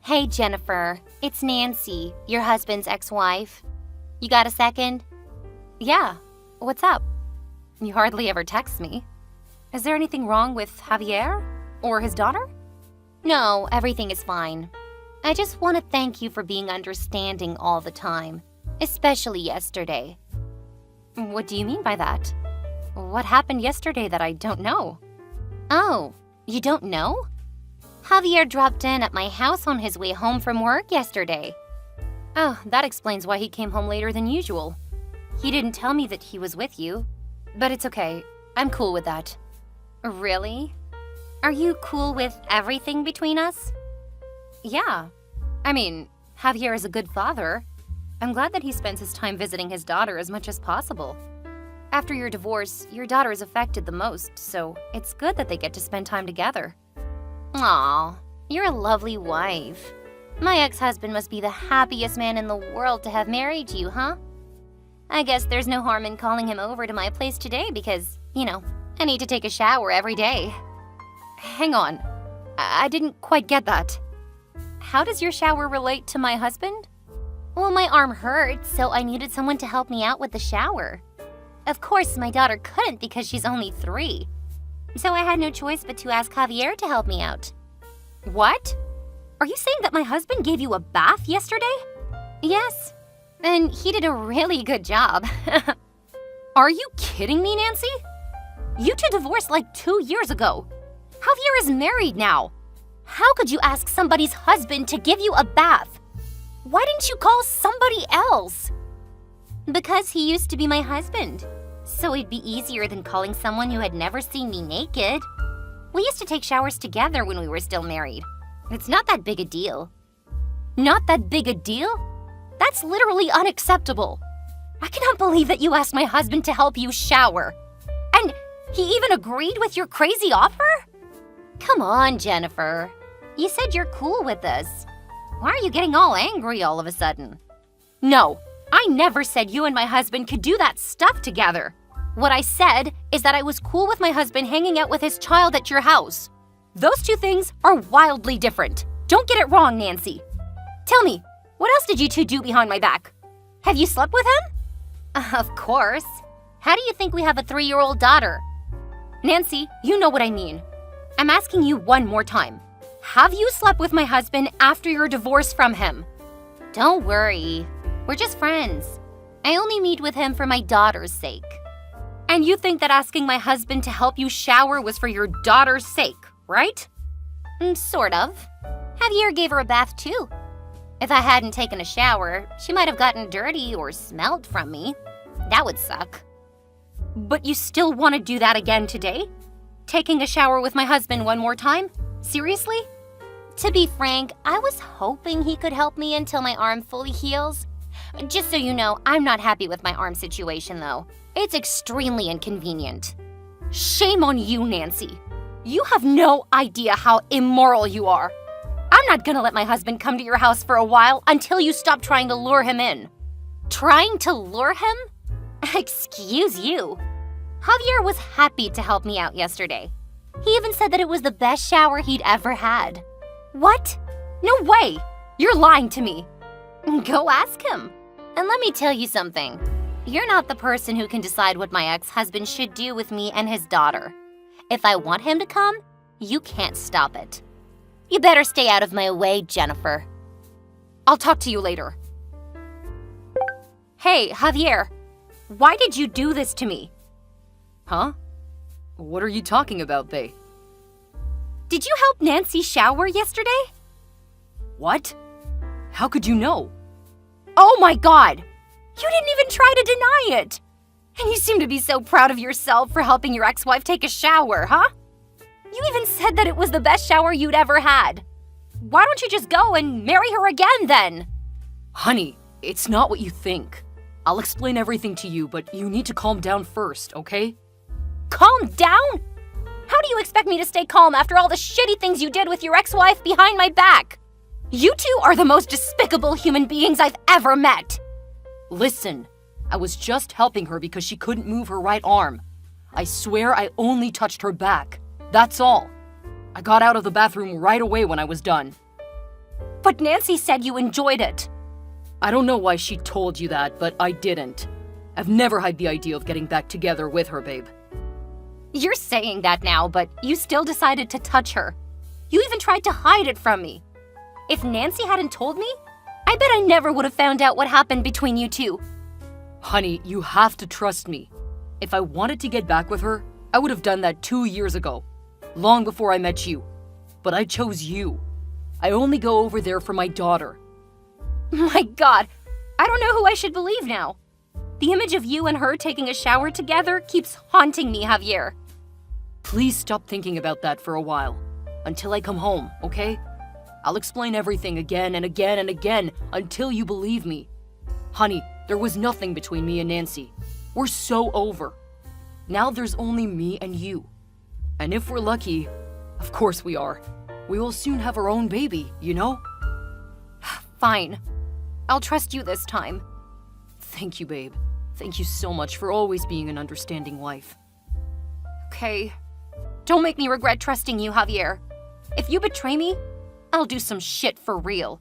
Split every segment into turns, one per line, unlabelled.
Hey, Jennifer. It's Nancy, your husband's ex-wife. You got a second? Yeah. What's up? You hardly ever text me. Is there anything wrong with Javier? Or his daughter? No, everything is fine. I just want to thank you for being understanding all the time, especially yesterday. What do you mean by that? What happened yesterday that I don't know? Oh, you don't know? Javier dropped in at my house on his way home from work yesterday. Oh, that explains why he came home later than usual. He didn't tell me that he was with you, but it's okay. I'm cool with that. Really? Are you cool with everything between us? Yeah. I mean, Javier is a good father. I'm glad that he spends his time visiting his daughter as much as possible. After your divorce, your daughter is affected the most, so it's good that they get to spend time together. Aw, you're a lovely wife. My ex-husband must be the happiest man in the world to have married you, huh? I guess there's no harm in calling him over to my place today because, I need to take a shower every day. Hang on. I didn't quite get that. How does your shower relate to my husband? Well, my arm hurt, so I needed someone to help me out with the shower. Of course, my daughter couldn't because she's only 3. So I had no choice but to ask Javier to help me out. What? Are you saying that my husband gave you a bath yesterday? Yes. And he did a really good job. Are you kidding me, Nancy? You two divorced like 2 years ago. Javier is married now. How could you ask somebody's husband to give you a bath? Why didn't you call somebody else? Because he used to be my husband. So it'd be easier than calling someone who had never seen me naked. We used to take showers together when we were still married. It's not that big a deal. Not that big a deal? That's literally unacceptable. I cannot believe that you asked my husband to help you shower. And he even agreed with your crazy offer? Come on, Jennifer. You said you're cool with this. Why are you getting all angry all of a sudden? No, I never said you and my husband could do that stuff together. What I said is that I was cool with my husband hanging out with his child at your house. Those two things are wildly different. Don't get it wrong, Nancy. Tell me, what else did you two do behind my back? Have you slept with him? Of course. How do you think we have a 3-year-old daughter? Nancy, you know what I mean. I'm asking you one more time. Have you slept with my husband after your divorce from him? Don't worry. We're just friends. I only meet with him for my daughter's sake. And you think that asking my husband to help you shower was for your daughter's sake, right? Sort of. Javier gave her a bath too. If I hadn't taken a shower, she might have gotten dirty or smelled from me. That would suck. But you still want to do that again today? Taking a shower with my husband one more time? Seriously? To be frank, I was hoping he could help me until my arm fully heals. Just so you know, I'm not happy with my arm situation though. It's extremely inconvenient. Shame on you, Nancy. You have no idea how immoral you are. I'm not gonna let my husband come to your house for a while until you stop trying to lure him in. Trying to lure him? Excuse you. Javier was happy to help me out yesterday. He even said that it was the best shower he'd ever had. What? No way! You're lying to me. Go ask him. And let me tell you something. You're not the person who can decide what my ex-husband should do with me and his daughter. If I want him to come, you can't stop it. You better stay out of my way, Jennifer. I'll talk to you later. Hey, Javier. Why did you do this to me?
Huh? What are you talking about, bae?
Did you help Nancy shower yesterday?
What? How could you know?
Oh my God! You didn't even try to deny it! And you seem to be so proud of yourself for helping your ex-wife take a shower, huh? You even said that it was the best shower you'd ever had. Why don't you just go and marry her again then?
Honey, it's not what you think. I'll explain everything to you, but you need to calm down first, okay?
Calm down? How do you expect me to stay calm after all the shitty things you did with your ex-wife behind my back? You two are the most despicable human beings I've ever met.
Listen, I was just helping her because she couldn't move her right arm. I swear I only touched her back. That's all. I got out of the bathroom right away when I was done.
But Nancy said you enjoyed it.
I don't know why she told you that, but I didn't. I've never had the idea of getting back together with her, babe.
You're saying that now, but you still decided to touch her. You even tried to hide it from me. If Nancy hadn't told me, I bet I never would have found out what happened between you two.
Honey, you have to trust me. If I wanted to get back with her, I would have done that 2 years ago, long before I met you. But I chose you. I only go over there for my daughter.
My God, I don't know who I should believe now. The image of you and her taking a shower together keeps haunting me, Javier.
Please stop thinking about that for a while, until I come home, okay? I'll explain everything again and again and again until you believe me. Honey, there was nothing between me and Nancy. We're so over. Now there's only me and you. And if we're lucky, of course we are, we will soon have our own baby, you know?
Fine. I'll trust you this time.
Thank you, babe. Thank you so much for always being an understanding wife.
Okay. Don't make me regret trusting you, Javier. If you betray me, I'll do some shit for real.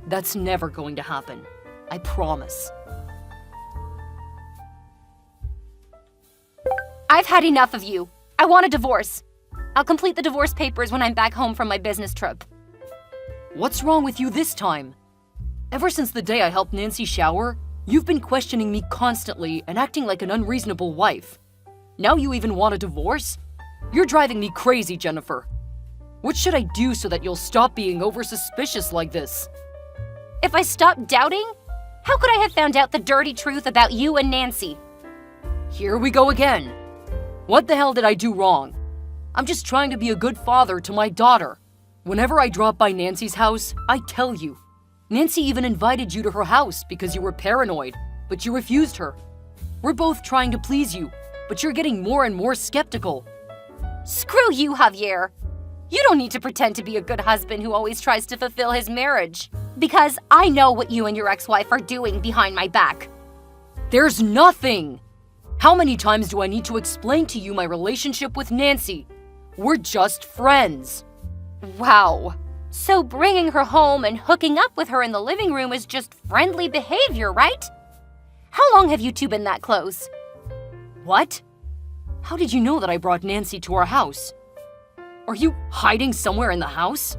That's never going to happen. I promise.
I've had enough of you. I want a divorce. I'll complete the divorce papers when I'm back home from my business trip.
What's wrong with you this time? Ever since the day I helped Nancy shower, you've been questioning me constantly and acting like an unreasonable wife. Now you even want a divorce? You're driving me crazy, Jennifer. What should I do so that you'll stop being over-suspicious like this?
If I stopped doubting, how could I have found out the dirty truth about you and Nancy?
Here we go again. What the hell did I do wrong? I'm just trying to be a good father to my daughter. Whenever I drop by Nancy's house, I tell you. Nancy even invited you to her house because you were paranoid, but you refused her. We're both trying to please you, but you're getting more and more skeptical.
Screw you, Javier. You don't need to pretend to be a good husband who always tries to fulfill his marriage. Because I know what you and your ex-wife are doing behind my back.
There's nothing! How many times do I need to explain to you my relationship with Nancy? We're just friends.
Wow. So bringing her home and hooking up with her in the living room is just friendly behavior, right? How long have you two been that close?
What? How did you know that I brought Nancy to our house? Are you hiding somewhere in the house?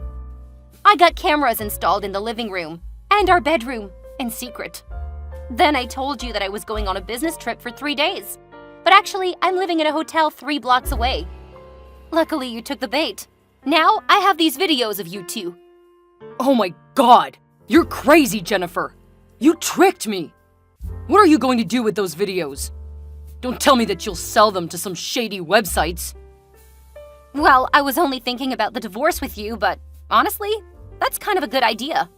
I got cameras installed in the living room and our bedroom in secret. Then I told you that I was going on a business trip for 3 days. But actually, I'm living in a hotel 3 blocks away. Luckily, you took the bait. Now I have these videos of you two.
Oh my God! You're crazy, Jennifer! You tricked me! What are you going to do with those videos? Don't tell me that you'll sell them to some shady websites.
Well, I was only thinking about the divorce with you, but honestly, that's kind of a good idea.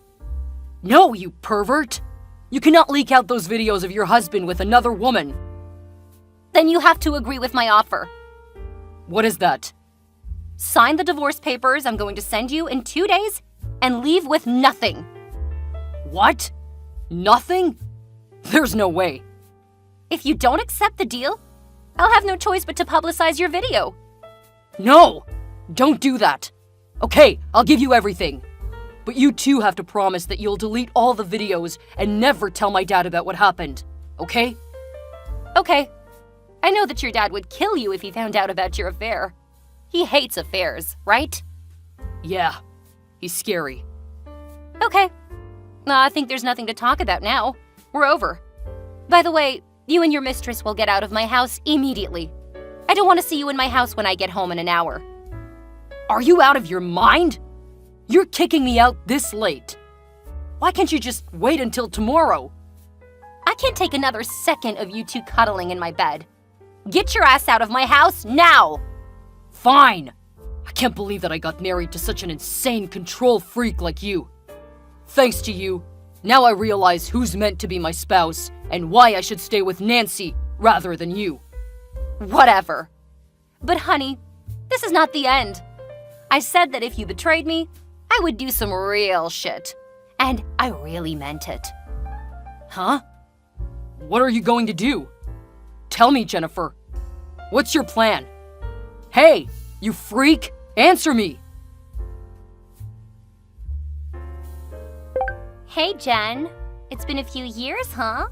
No, you pervert! You cannot leak out those videos of your husband with another woman.
Then you have to agree with my offer.
What is that?
Sign the divorce papers I'm going to send you in 2 days and leave with nothing.
What? Nothing? There's no way.
If you don't accept the deal, I'll have no choice but to publicize your video.
No! Don't do that. Okay, I'll give you everything. But you too have to promise that you'll delete all the videos and never tell my dad about what happened, okay?
Okay. I know that your dad would kill you if he found out about your affair. He hates affairs, right?
Yeah, he's scary.
Okay. I think there's nothing to talk about now. We're over. By the way, you and your mistress will get out of my house immediately. I don't want to see you in my house when I get home in an hour.
Are you out of your mind? You're kicking me out this late. Why can't you just wait until tomorrow?
I can't take another second of you two cuddling in my bed. Get your ass out of my house now!
Fine. I can't believe that I got married to such an insane control freak like you. Thanks to you, now I realize who's meant to be my spouse and why I should stay with Nancy rather than you.
Whatever. But honey, this is not the end. I said that if you betrayed me, I would do some real shit. And I really meant it.
Huh? What are you going to do? Tell me, Jennifer. What's your plan? Hey, you freak! Answer me!
Hey, Jen. It's been a few years, huh?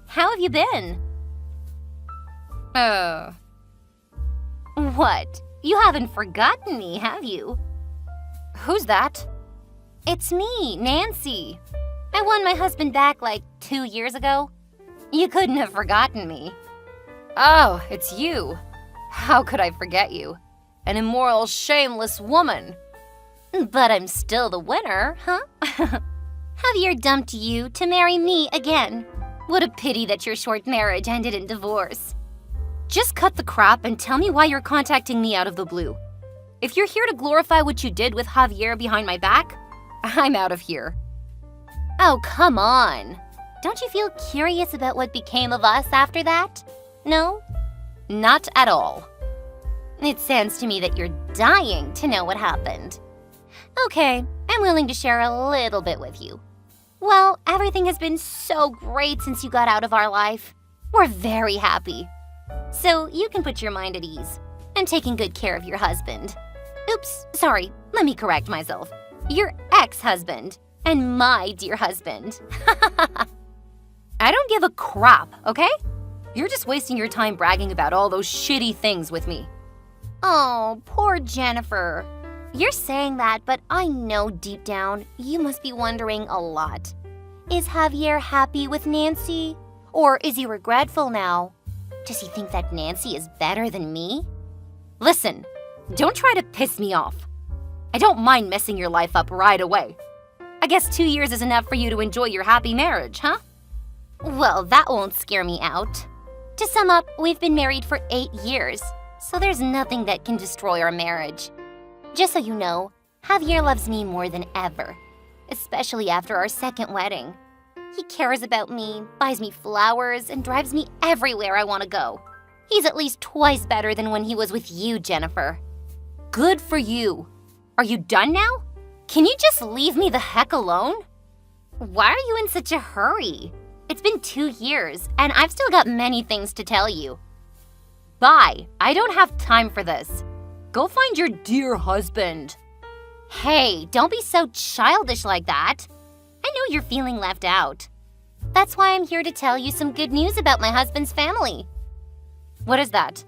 How have you been? What? You haven't forgotten me, have you?
Who's that?
It's me, Nancy. I won my husband back like 2 years ago. You couldn't have forgotten me.
Oh, it's you. How could I forget you? An immoral, shameless woman.
But I'm still the winner, huh? Javier dumped you to marry me again. What a pity that your short marriage ended in divorce.
Just cut the crap and tell me why you're contacting me out of the blue. If you're here to glorify what you did with Javier behind my back, I'm out of here.
Oh, come on. Don't you feel curious about what became of us after that? No?
Not at all.
It sounds to me that you're dying to know what happened. Okay, I'm willing to share a little bit with you. Well, everything has been so great since you got out of our life. We're very happy. So you can put your mind at ease. I'm taking good care of your husband. Oops, sorry, let me correct myself. Your ex-husband and my dear husband.
I don't give a crap, okay? You're just wasting your time bragging about all those shitty things with me.
Oh, poor Jennifer. You're saying that, but I know deep down you must be wondering a lot. Is Javier happy with Nancy? Or is he regretful now? Does he think that Nancy is better than me?
Listen, don't try to piss me off. I don't mind messing your life up right away. I guess 2 years is enough for you to enjoy your happy marriage, huh?
Well, that won't scare me out. To sum up, we've been married for 8 years, so there's nothing that can destroy our marriage. Just so you know, Javier loves me more than ever, especially after our second wedding. He cares about me, buys me flowers, and drives me everywhere I want to go. He's at least twice better than when he was with you, Jennifer.
Good for you. Are you done now?
Can you just leave me the heck alone? Why are you in such a hurry? It's been 2 years, and I've still got many things to tell you.
Bye. I don't have time for this. Go find your dear husband.
Hey, don't be so childish like that. I know you're feeling left out. That's why I'm here to tell you some good news about my husband's family.
What is that?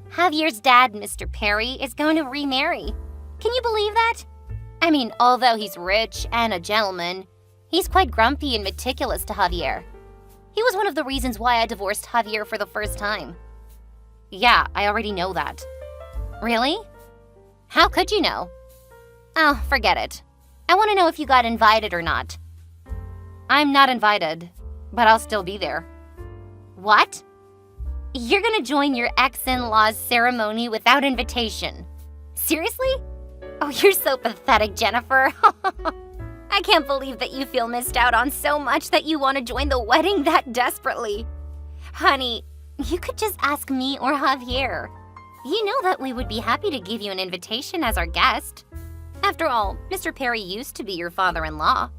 Javier's dad, Mr. Perry, is going to remarry. Can you believe that? I mean, although he's rich and a gentleman, he's quite grumpy and meticulous to Javier. He was one of the reasons why I divorced Javier for the first time.
Yeah, I already know that.
Really? How could you know? Oh, forget it. I want to know if you got invited or not.
I'm not invited, but I'll still be there.
What? You're gonna join your ex-in-law's ceremony without invitation? Seriously? Oh, you're so pathetic, Jennifer. I can't believe that you feel missed out on so much that you want to join the wedding that desperately. Honey, you could just ask me or Javier. You know that we would be happy to give you an invitation as our guest. After all, Mr. Perry used to be your father-in-law.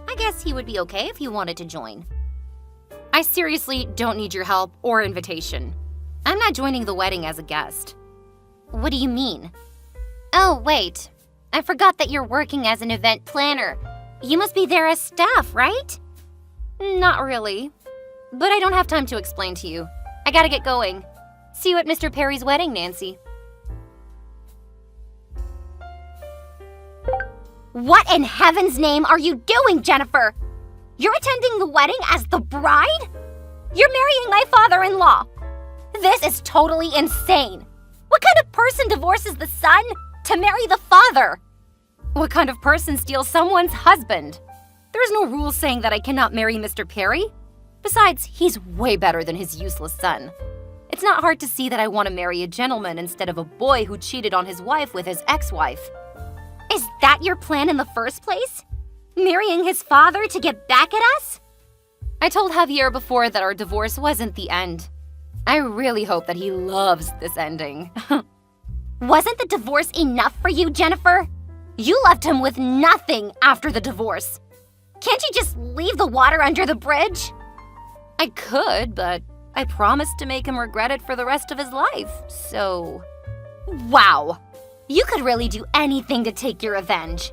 I guess he would be okay if you wanted to join.
I seriously don't need your help or invitation. I'm not joining the wedding as a guest.
What do you mean? Oh, wait. I forgot that you're working as an event planner. You must be there as staff, right?
Not really. But I don't have time to explain to you. I gotta get going. See you at Mr. Perry's wedding, Nancy.
What in heaven's name are you doing, Jennifer? You're attending the wedding as the bride? You're marrying my father-in-law. This is totally insane. What kind of person divorces the son to marry the father?
What kind of person steals someone's husband? There's no rule saying that I cannot marry Mr. Perry. Besides, he's way better than his useless son. It's not hard to see that I want to marry a gentleman instead of a boy who cheated on his wife with his ex-wife.
Is that your plan in the first place? Marrying his father to get back at us?
I told Javier before that our divorce wasn't the end. I really hope that he loves this ending.
Wasn't the divorce enough for you, Jennifer? You left him with nothing after the divorce. Can't you just leave the water under the bridge?
I could, but I promised to make him regret it for the rest of his life, so...
Wow! You could really do anything to take your revenge.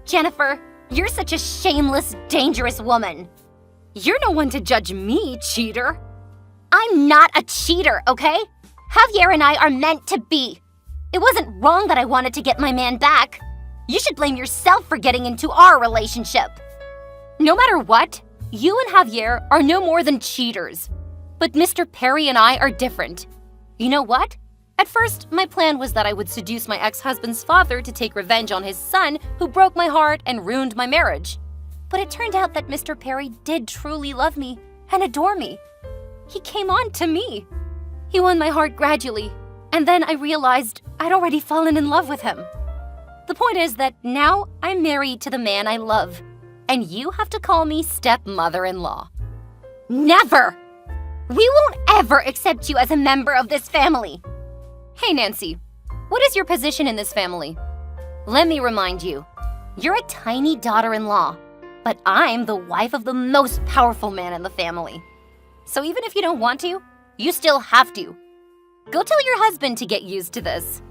Jennifer, You're such a shameless, dangerous woman.
You're no one to judge me, cheater.
I'm not a cheater, okay? Javier and I are meant to be. It wasn't wrong that I wanted to get my man back. You should blame yourself for getting into our relationship. No matter what, you and Javier are no more than cheaters. But Mr. Perry and I are different. You know what? At first, my plan was that I would seduce my ex-husband's father to take revenge on his son who broke my heart and ruined my marriage. But it turned out that Mr. Perry did truly love me and adore me. He came on to me. He won my heart gradually, and then I realized I'd already fallen in love with him. The point is that now I'm married to the man I love, and you have to call me stepmother-in-law. Never! We won't ever accept you as a member of this family. Hey, Nancy, what is your position in this family? Let me remind you, you're a tiny daughter-in-law, but I'm the wife of the most powerful man in the family. So even if you don't want to, you still have to. Go tell your husband to get used to this.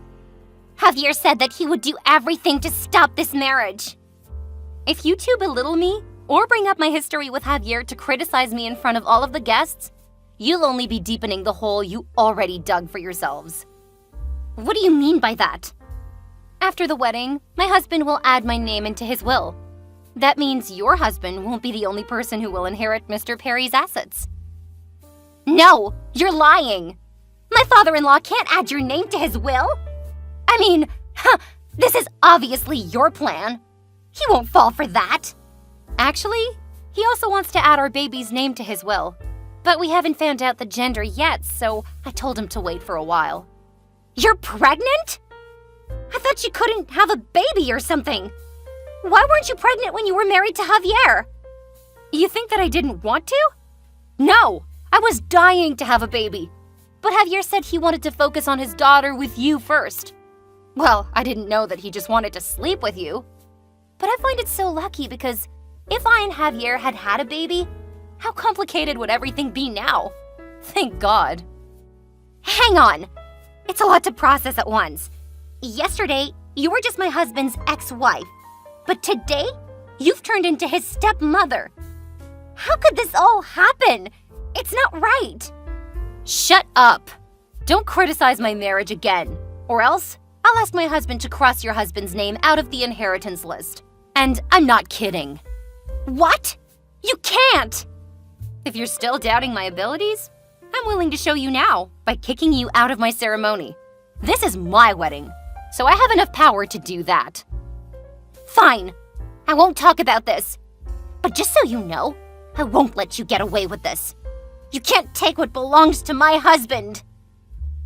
Javier said that he would do everything to stop this marriage. If you two belittle me or bring up my history with Javier to criticize me in front of all of the guests, you'll only be deepening the hole you already dug for yourselves. What do you mean by that? After the wedding, my husband will add my name into his will. That means your husband won't be the only person who will inherit Mr. Perry's assets. No, you're lying. My father-in-law can't add your name to his will. I mean, this is obviously your plan. He won't fall for that. Actually, he also wants to add our baby's name to his will. But we haven't found out the gender yet, so I told him to wait for a while. You're pregnant? I thought you couldn't have a baby or something. Why weren't you pregnant when you were married to Javier? You think that I didn't want to? No, I was dying to have a baby. But Javier said he wanted to focus on his daughter with you first. Well, I didn't know that he just wanted to sleep with you. But I find it so lucky because if I and Javier had had a baby, how complicated would everything be now? Thank God. Hang on. It's a lot to process at once. Yesterday, you were just my husband's ex-wife. But today, you've turned into his stepmother. How could this all happen? It's not right. Shut up. Don't criticize my marriage again. Or else, I'll ask my husband to cross your husband's name out of the inheritance list. And I'm not kidding. What? You can't! If you're still doubting my abilities, I'm willing to show you now by kicking you out of my ceremony. This is my wedding, so I have enough power to do that. Fine, I won't talk about this. But just so you know, I won't let you get away with this. You can't take what belongs to my husband.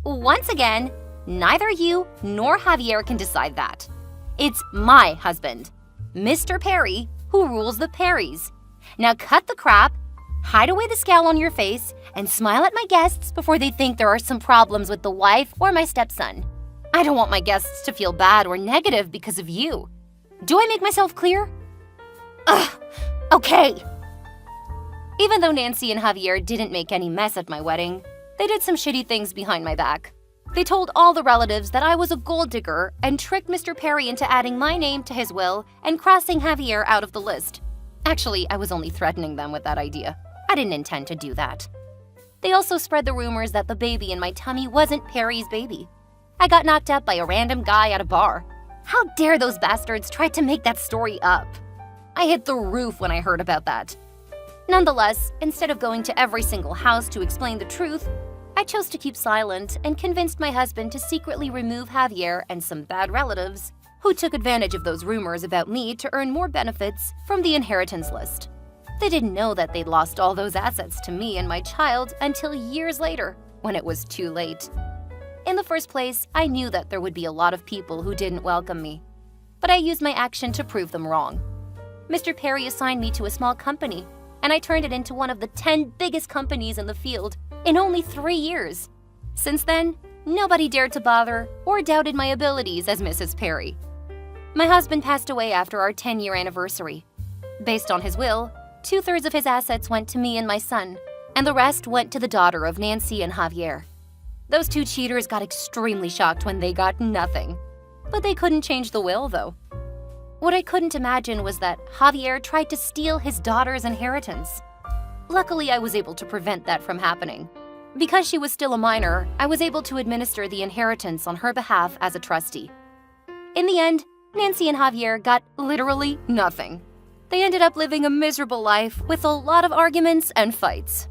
Once again, neither you nor Javier can decide that. It's my husband, Mr. Perry, who rules the Perrys. Now cut the crap, hide away the scowl on your face, and smile at my guests before they think there are some problems with the wife or my stepson. I don't want my guests to feel bad or negative because of you. Do I make myself clear? Ugh, okay. Even though Nancy and Javier didn't make any mess at my wedding, they did some shitty things behind my back. They told all the relatives that I was a gold digger and tricked Mr. Perry into adding my name to his will and crossing Javier out of the list. Actually, I was only threatening them with that idea. I didn't intend to do that. They also spread the rumors that the baby in my tummy wasn't Perry's baby. I got knocked up by a random guy at a bar. How dare those bastards try to make that story up? I hit the roof when I heard about that. Nonetheless, instead of going to every single house to explain the truth, I chose to keep silent and convinced my husband to secretly remove Javier and some bad relatives who took advantage of those rumors about me to earn more benefits from the inheritance list. They didn't know that they'd lost all those assets to me and my child until years later, when it was too late. In the first place, I knew that there would be a lot of people who didn't welcome me, but I used my action to prove them wrong. Mr. Perry assigned me to a small company, and I turned it into one of the 10 biggest companies in the field in only 3 years. Since then, nobody dared to bother or doubted my abilities as Mrs. Perry. My husband passed away after our 10-year anniversary. Based on his will, 2/3 of his assets went to me and my son, and the rest went to the daughter of Nancy and Javier. Those two cheaters got extremely shocked when they got nothing. But they couldn't change the will, though. What I couldn't imagine was that Javier tried to steal his daughter's inheritance. Luckily, I was able to prevent that from happening. Because she was still a minor, I was able to administer the inheritance on her behalf as a trustee. In the end, Nancy and Javier got literally nothing. They ended up living a miserable life with a lot of arguments and fights.